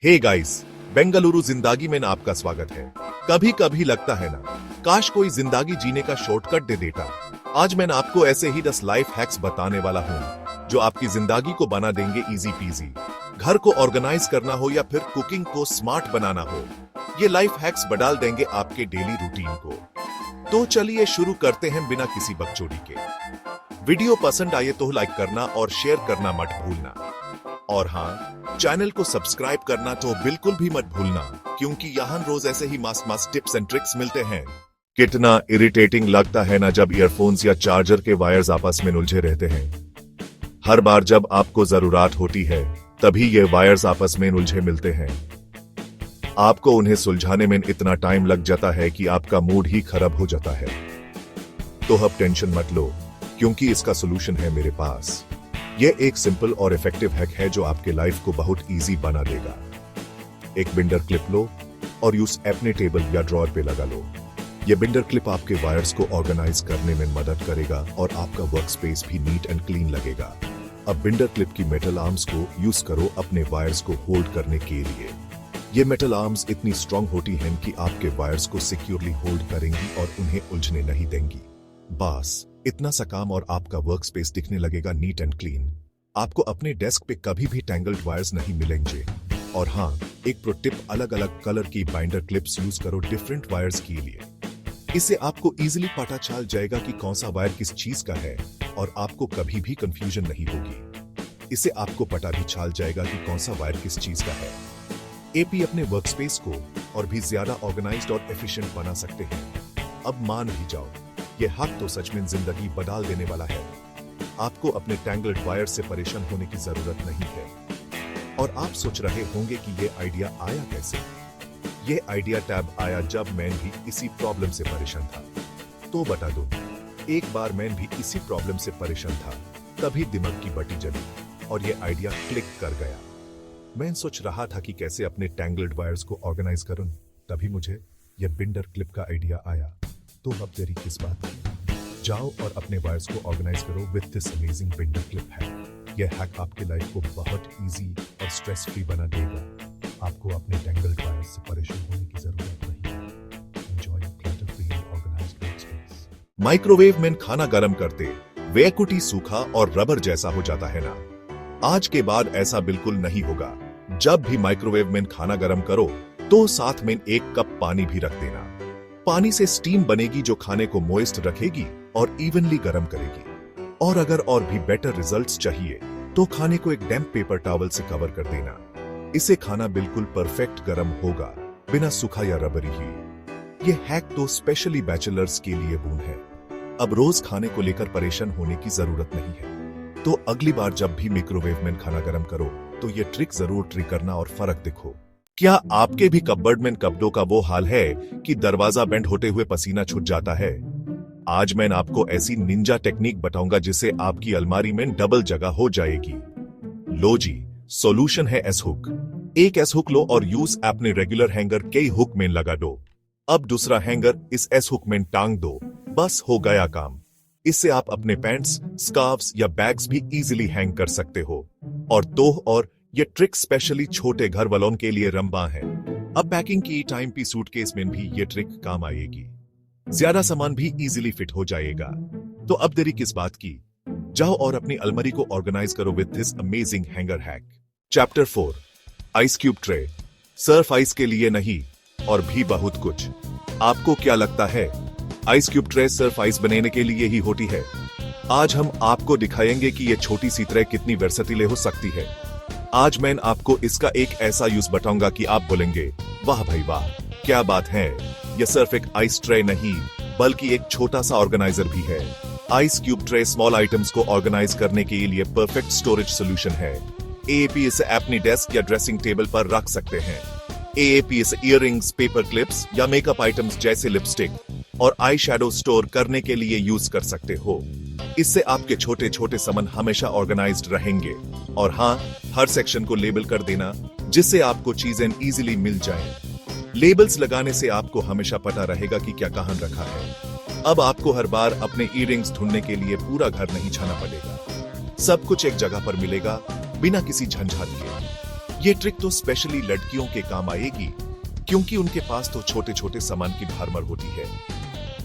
Hey guys, Bengaluru जिंदगी में आपका स्वागत है। कभी कभी लगता है ना, काश कोई जिंदगी जीने का शॉर्टकट दे देता। आज मैं आपको ऐसे ही 10 लाइफ हैक्स बताने वाला हूँ जो आपकी जिंदगी को बना देंगे इजी पीजी। घर को ऑर्गेनाइज करना हो या फिर कुकिंग को स्मार्ट बनाना हो, ये लाइफ हैक्स बदल देंगे आपके डेली रूटीन को। तो चलिए शुरू करते हैं बिना किसी बकचोदी के। वीडियो पसंद आए तो लाइक करना और शेयर करना मत भूलना। और हाँ, चैनल को सब्सक्राइब करना तो बिल्कुल भी मत भूलना, क्योंकि यहाँ रोज ऐसे ही मस्त टिप्स एंड ट्रिक्स मिलते हैं। कितना इरिटेटिंग लगता है ना जब ईयरफोन्स या चार्जर के वायर्स आपस में उलझे रहते हैं। हर बार जब आपको जरूरत होती है तभी ये वायर्स आपस में उलझे मिलते हैं। आपको उन्हें सुलझाने में इतना टाइम लग जाता है कि आपका मूड ही खराब हो जाता है। तो अब टेंशन मत लो, क्योंकि इसका सोल्यूशन है मेरे पास। यह एक सिंपल और इफेक्टिव हैक है जो आपके लाइफ को बहुत इजी बना देगा। एक बिंडर क्लिप लो और यूज अपने टेबल या ड्रॉअर पे लगा लो। यह बिंडर क्लिप आपके वायर्स को ऑर्गेनाइज करने में मदद करेगा और आपका वर्क स्पेस भी नीट एंड क्लीन लगेगा। अब बिंडर क्लिप की मेटल आर्म्स को यूज करो अपने वायर्स को होल्ड करने के लिए। ये मेटल आर्म्स इतनी स्ट्रॉन्ग होती हैं कि आपके वायर्स को सिक्योरली होल्ड करेंगी और उन्हें उलझने नहीं देंगी। बस इतना सा काम और आपका वर्क स्पेस दिखने लगेगा नीट एंड क्लीन। आपको अपने डेस्क पे कभी भी टैंगल्ड वायर्स नहीं मिलेंगे। और हाँ, एक प्रो टिप, अलग अलग कलर की बाइंडर क्लिप्स यूज करो डिफरेंट वायर्स के लिए। इससे आपको इजीली पता चल जाएगा कि कौन सा वायर किस चीज का है और आपको कभी भी कंफ्यूजन नहीं होगी। इससे आपको पता भी चल जाएगा कि कौन सा वायर किस चीज का है। एपी अपने वर्क स्पेस को और भी ज्यादा ऑर्गेनाइज्ड और एफिशिएंट बना सकते हैं। अब मान भी जाओ, ये हक तो सच में जिंदगी बदल देने वाला है। आपको अपने टैंगल्ड वायर से परेशान होने की जरूरत नहीं है। और आप सोच रहे होंगे कि ये आइडिया आया कैसे। ये आइडिया तब आया जब मैं भी इसी प्रॉब्लम से परेशान था। तो बता दूं, एक बार मैं भी इसी प्रॉब्लम से परेशान था, तभी दिमाग की बत्ती जली और ये आइडिया क्लिक कर गया। मैं सोच रहा था कि कैसे अपने टैंगल्ड वायर्स को ऑर्गेनाइज करूं, तभी मुझे यह बिंडर क्लिप का आइडिया आया। तो अब देरी किस बात की, जाओ और अपने वायर्स को ऑर्गेनाइज करो with this amazing binder clip hack. यह हैक आपके लाइफ को बहुत इजी और स्ट्रेस फ्री बना देगा। आपको अपने टैंगल्ड वायर्स से परेशान होने की जरूरत नहीं है। Enjoy clutter free organised workspace. Microwave में खाना गर्म करते वे कुटी सूखा और रबर जैसा हो जाता है ना। आज के बाद ऐसा बिल्कुल नहीं होगा। जब भी माइक्रोवेव में खाना गर्म करो तो साथ में एक कप पानी भी रख देना। पानी से स्टीम बनेगी जो खाने को मॉइस्ट रखेगी और इवनली गर्म करेगी। और अगर और भी बेटर रिजल्ट्स चाहिए तो खाने को एक डैम्प पेपर टॉवल से कवर कर देना। इससे खाना बिल्कुल परफेक्ट गर्म होगा, बिना सूखा या रबरी ही। ये हैक तो स्पेशली बैचलर्स के लिए बून है। अब रोज खाने को लेकर परेशान होने की जरूरत नहीं है। तो अगली बार जब भी माइक्रोवेव में खाना गर्म करो तो ये ट्रिक जरूर ट्राई करना और फर्क देखो। क्या आपके भी कपबोर्ड में कपड़ों का वो हाल है कि दरवाजा बेंड होते हुए पसीना छूट जाता है? आज मैं आपको ऐसी निंजा टेक्निक बताऊंगा जिससे आपकी अलमारी में डबल जगह हो जाएगी। लो जी, सॉल्यूशन है एस हुक। एक एस हुक लो और यूज अपने रेगुलर हैंगर के हुक में लगा दो। अब दूसरा हैंगर इस एस हुक में टांग दो, बस हो गया काम। इससे आप अपने पैंट्स, स्कार्फ्स या बैग्स भी इजीली हैंग कर सकते हो। और ये ट्रिक स्पेशली छोटे घर वालों के लिए रंबा है। अब पैकिंग की टाइम पी सूटकेस में भी ये ट्रिक काम आएगी। ज्यादा सामान भी इजीली फिट हो जाएगा। तो अब देरी किस बात की, जाओ और अपनी अलमारी को ऑर्गेनाइज करो with this amazing hanger hack. Chapter 4, ice cube tray. Surf ice के लिए नहीं और भी बहुत कुछ। आपको क्या लगता है ice cube tray Surf ice बनाने के लिए ही होती है? आज हम आपको दिखाएंगे कि ये छोटी सी ट्रे कितनी वर्सेटाइल हो सकती है। आज मैं आपको इसका एक ऐसा यूज बताऊंगा कि आप बोलेंगे, वाह भाई वाह, क्या बात है। यह सिर्फ एक आइस ट्रे नहीं बल्कि एक छोटा सा ऑर्गेनाइजर भी है। Ice cube tray small items को ऑर्गेनाइज करने के लिए परफेक्ट स्टोरेज सोल्यूशन है। एएपी इसे अपनी डेस्क या ड्रेसिंग टेबल पर रख सकते हैं। एएपी इसे इयररिंग्स, पेपर क्लिप्स या मेकअप आइटम्स जैसे लिपस्टिक और आई शैडो स्टोर करने के लिए यूज कर सकते हो। इससे आपके छोटे छोटे सामान हमेशा ऑर्गेनाइज्ड रहेंगे। और हाँ, हर सेक्शन को लेबल कर देना जिससे आपको चीजें इजीली मिल जाएं। लेबल्स लगाने से आपको हमेशा पता रहेगा कि क्या कहां रखा है। अब आपको हर बार अपने इयररिंग्स ढूंढने के लिए पूरा घर नहीं छाना पड़ेगा। सब कुछ एक जगह पर मिलेगा बिना किसी झंझट के। ये ट्रिक तो स्पेशली लड़कियों के काम आएगी, क्योंकि उनके पास तो छोटे छोटे सामान की भरमार होती है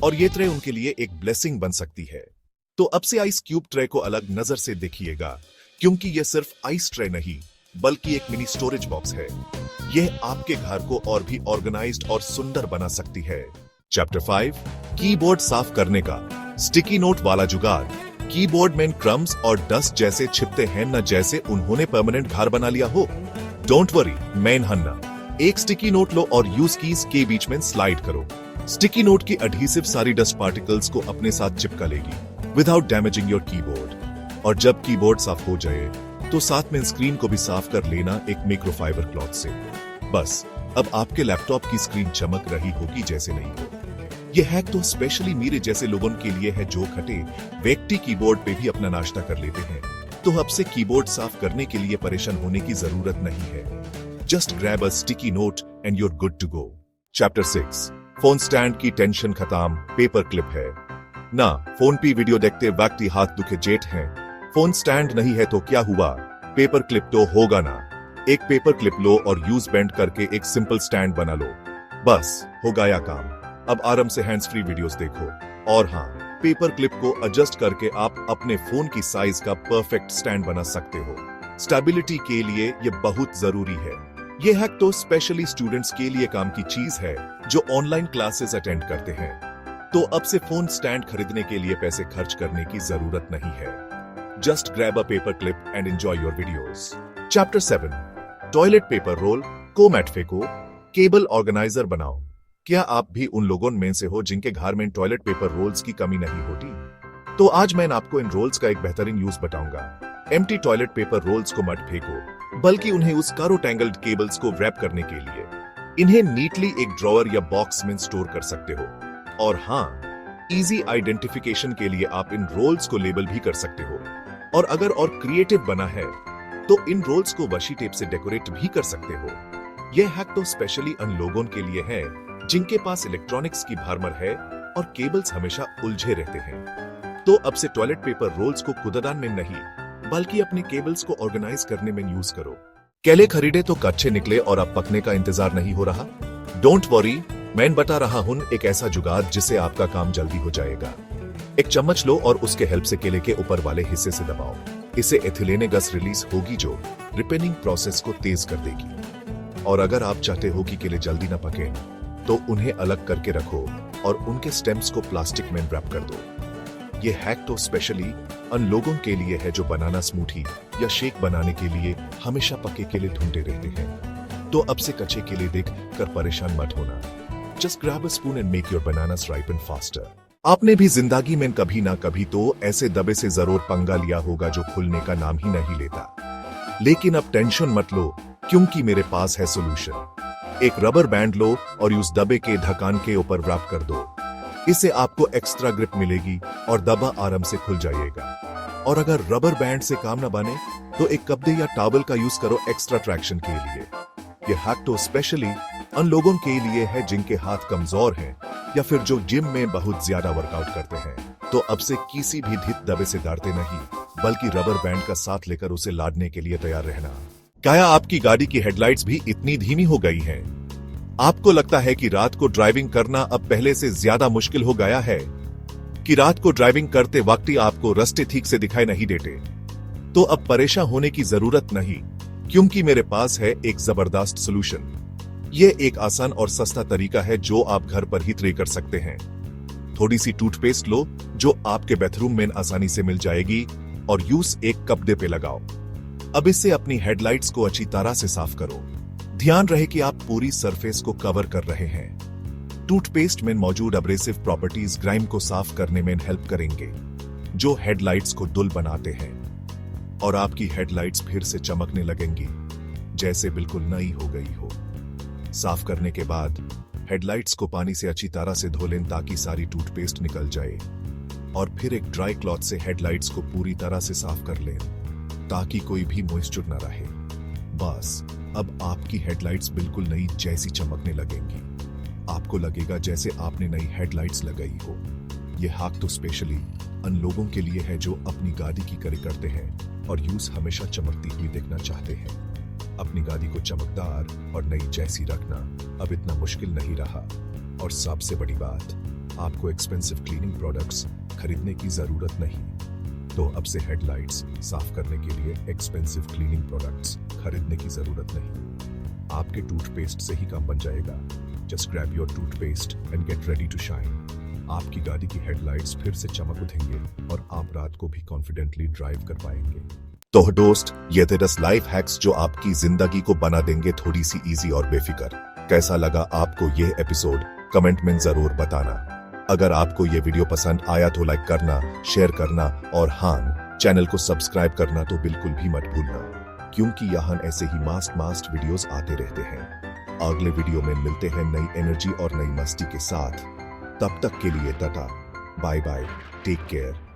और ये ट्रे उनके लिए एक ब्लेसिंग बन सकती है। तो अब से आइस क्यूब ट्रे को अलग नजर से देखिएगा, क्योंकि यह सिर्फ आइस ट्रे नहीं बल्कि एक मिनी स्टोरेज बॉक्स है। यह आपके घर को और भी ऑर्गेनाइज्ड और सुंदर बना सकती है। चैप्टर 5, कीबोर्ड साफ करने का स्टिकी नोट वाला जुगाड़। कीबोर्ड में क्रम्स और डस्ट जैसे छिपते हैं न जैसे उन्होंने परमानेंट घर बना लिया हो। डोंट वरी मैन हन्ना, एक स्टिकी नोट लो और यूज कीज के बीच में स्लाइड करो। स्टिकी नोट की एडहेसिव सारी डस्ट पार्टिकल्स को अपने साथ चिपका लेगी विदाउट डैमेजिंग योर कीबोर्ड। और जब कीबोर्ड साफ हो जाए तो साथ में स्क्रीन को भी साफ कर लेना एक माइक्रोफाइबर क्लॉथ से। बस अब आपके लैपटॉप की स्क्रीन चमक रही होगी जैसे नहीं हो। यह हैक तो स्पेशली मेरे जैसे लोगों के लिए है जो खटे व्यक्ति कीबोर्ड पे भी अपना नाश्ता कर लेते हैं। तो अब से कीबोर्ड साफ करने के लिए परेशान होने की जरूरत नहीं है। Just grab a sticky note and you're good to go. Chapter 6, phone stand की टेंशन खत्म। पेपर क्लिप है ना, फोन पे वीडियो देखते वक्त हाथ दुखे जेठ हैं। फोन स्टैंड नहीं है तो क्या हुआ, पेपर क्लिप तो होगा ना। एक पेपर क्लिप लो और यूज बेंड करके एक सिंपल स्टैंड बना लो, बस हो गया काम। अब आराम से हैंड्स फ्री वीडियोस देखो। और हाँ, पेपर क्लिप को एडजस्ट करके आप अपने फोन की साइज का परफेक्ट स्टैंड बना सकते हो। स्टेबिलिटी के लिए यह बहुत जरूरी है। यह हैक तो स्पेशली स्टूडेंट्स के लिए काम की चीज है जो ऑनलाइन क्लासेस अटेंड करते हैं। तो अब से फोन स्टैंड खरीदने के लिए पैसे खर्च करने की जरूरत नहीं है। Just grab a paper clip and enjoy your videos. Chapter 7, toilet paper roll को मैट फेंको, केबल ऑर्गेनाइजर बनाओ। क्या आप भी उन लोगों में से हो जिनके घर में टॉयलेट पेपर रोल्स की कमी नहीं होती? तो आज मैं आपको इन रोल्स का एक बेहतरीन यूज बताऊंगा। एम्प्टी टॉयलेट पेपर रोल्स को मत फेंको, बल्कि उन्हें उस कारो टैंगल्ड केबल्स को रैप करने के लिए इन्हें नीटली एक ड्रॉअर या बॉक्स में स्टोर कर सकते हो। और हाँ, इजी आइडेंटिफिकेशन के लिए आप इन रोल्स को लेबल भी कर सकते हो। और अगर और क्रिएटिव बना है तो इन रोल्स को वशी टेप से डेकोरेट भी कर सकते हो। यह हैक तो स्पेशली उन लोगों के लिए है जिनके पास इलेक्ट्रॉनिक्स की भरमार है और केबल्स हमेशा उलझे रहते हैं। तो अब से टॉयलेट पेपर रोल्स को कूड़ादान में नहीं बल्कि अपने केबल्स को ऑर्गेनाइज करने में यूज करो। केले खरीदे तो कच्चे निकले और अब पकने का इंतजार नहीं हो रहा? डोंट वरी, मैं बता रहा हूं एक ऐसा जुगाड़ जिससे आपका काम जल्दी हो जाएगा। एक चम्मच लो और उसके हेल्प से केले के ऊपर वाले हिस्से से दबाओ। इससे एथिलीन गैस रिलीज होगी जो रिपेनिंग प्रोसेस को तेज कर देगी। और अगर आप चाहते हो कि केले जल्दी न पके तो उन्हें अलग करके रखो और उनके स्टेम्स को प्लास्टिक में रैप कर दो। ये हैक तो स्पेशली उन लोगों के लिए है जो बनाना स्मूथी या शेक बनाने के लिए हमेशा पके केले ढूंढते रहते हैं। तो अब से कच्चे केले देख कर परेशान मत होना। Just grab a spoon and make your bananas ripen faster. आपने भी जिंदगी में कभी ना कभी तो ऐसे दबे से जरूर पंगा लिया होगा जो खुलने का नाम ही नहीं लेता। लेकिन अब टेंशन मत लो, क्योंकि मेरे पास है सोल्यूशन। एक रबर बैंड लो और उस दबे के ढक्कन के ऊपर रैप कर दो। इससे आपको एक्स्ट्रा ग्रिप मिलेगी और दबा आराम से खुल जाएगा। और अगर रबर बैंड से काम न बने तो एक कपड़े या टॉवल का यूज करो एक्स्ट्रा ट्रैक्शन के लिए। यह हैक तो स्पेशली उन लोगों के लिए है जिनके हाथ कमजोर हैं या फिर जो जिम में बहुत ज्यादा वर्कआउट करते हैं। तो अब से किसी भी धित दबे से डरते नहीं, बल्कि रबर बैंड का साथ लेकर उसे लादने के लिए तैयार रहना। क्या आपकी गाड़ी की हेडलाइट्स भी इतनी धीमी हो गई हैं? आपको लगता है कि रात को ड्राइविंग करना अब पहले से ज्यादा मुश्किल हो गया है? कि रात को ड्राइविंग करते वक्त ही आपको रास्ते ठीक से दिखाई नहीं देते? तो अब परेशान होने की जरूरत नहीं, क्योंकि मेरे पास है एक जबरदस्त सोल्यूशन। ये एक आसान और सस्ता तरीका है जो आप घर पर ही ट्राई कर सकते हैं। थोड़ी सी टूथपेस्ट लो जो आपके बाथरूम में आसानी से मिल जाएगी और यूज एक कपड़े पे लगाओ। अब इससे अपनी हेडलाइट्स को अच्छी तरह से साफ करो। ध्यान रहे कि आप पूरी सरफेस को कवर कर रहे हैं। टूथपेस्ट में मौजूद एब्रेसिव प्रॉपर्टीज ग्राइम को साफ करने में हेल्प करेंगे, जो हेडलाइट्स को दुल बनाते हैं। और आपकी हेडलाइट्स फिर से चमकने लगेंगी जैसे बिल्कुल नई हो गई हो। साफ करने के बाद हेडलाइट्स को पानी से अच्छी तरह से धो लें ताकि सारी टूथपेस्ट निकल जाए। और फिर एक ड्राई क्लॉथ से हेडलाइट्स को पूरी तरह से साफ कर लें ताकि कोई भी मॉइस्चर न रहे। बस अब आपकी हेडलाइट्स बिल्कुल नई जैसी चमकने लगेंगी। आपको लगेगा जैसे आपने नई हेडलाइट्स लगाई हो। यह हैक तो स्पेशली उन लोगों के लिए है जो अपनी गाड़ी की केयर करते हैं और यूज हमेशा चमकती हुई देखना चाहते हैं। अपनी गाड़ी को चमकदार और नई जैसी रखना अब इतना मुश्किल नहीं रहा। और सबसे बड़ी बात, आपको एक्सपेंसिव क्लीनिंग प्रोडक्ट्स खरीदने की जरूरत नहीं। तो अब से हेडलाइट्स साफ करने के लिए एक्सपेंसिव क्लीनिंग प्रोडक्ट्स खरीदने की जरूरत नहीं। आपके टूथपेस्ट से ही काम बन जाएगा। Just grab your toothpaste and get ready to shine. आपकी गाड़ी की हेडलाइट्स फिर से चमक उठेंगे और आप रात को भी कॉन्फिडेंटली ड्राइव कर पाएंगे। तो दोस्त, ये थे 10 लाइफ हैक्स जो आपकी जिंदगी को बना देंगे थोड़ी सी इजी और बेफिक्र। कैसा लगा आपको ये एपिसोड? कमेंट में जरूर बताना। अगर आपको ये वीडियो पसंद आया तो लाइक करना, शेयर करना और हाँ, चैनल को सब्सक्राइब करना तो बिल्कुल भी मत भूलना, क्योंकि यहाँ ऐसे ही मस्त वीडियोस आते रहते हैं। अगले वीडियो में मिलते हैं नई एनर्जी और नई मस्ती के साथ। तब तक के लिए tata, bye bye, take care.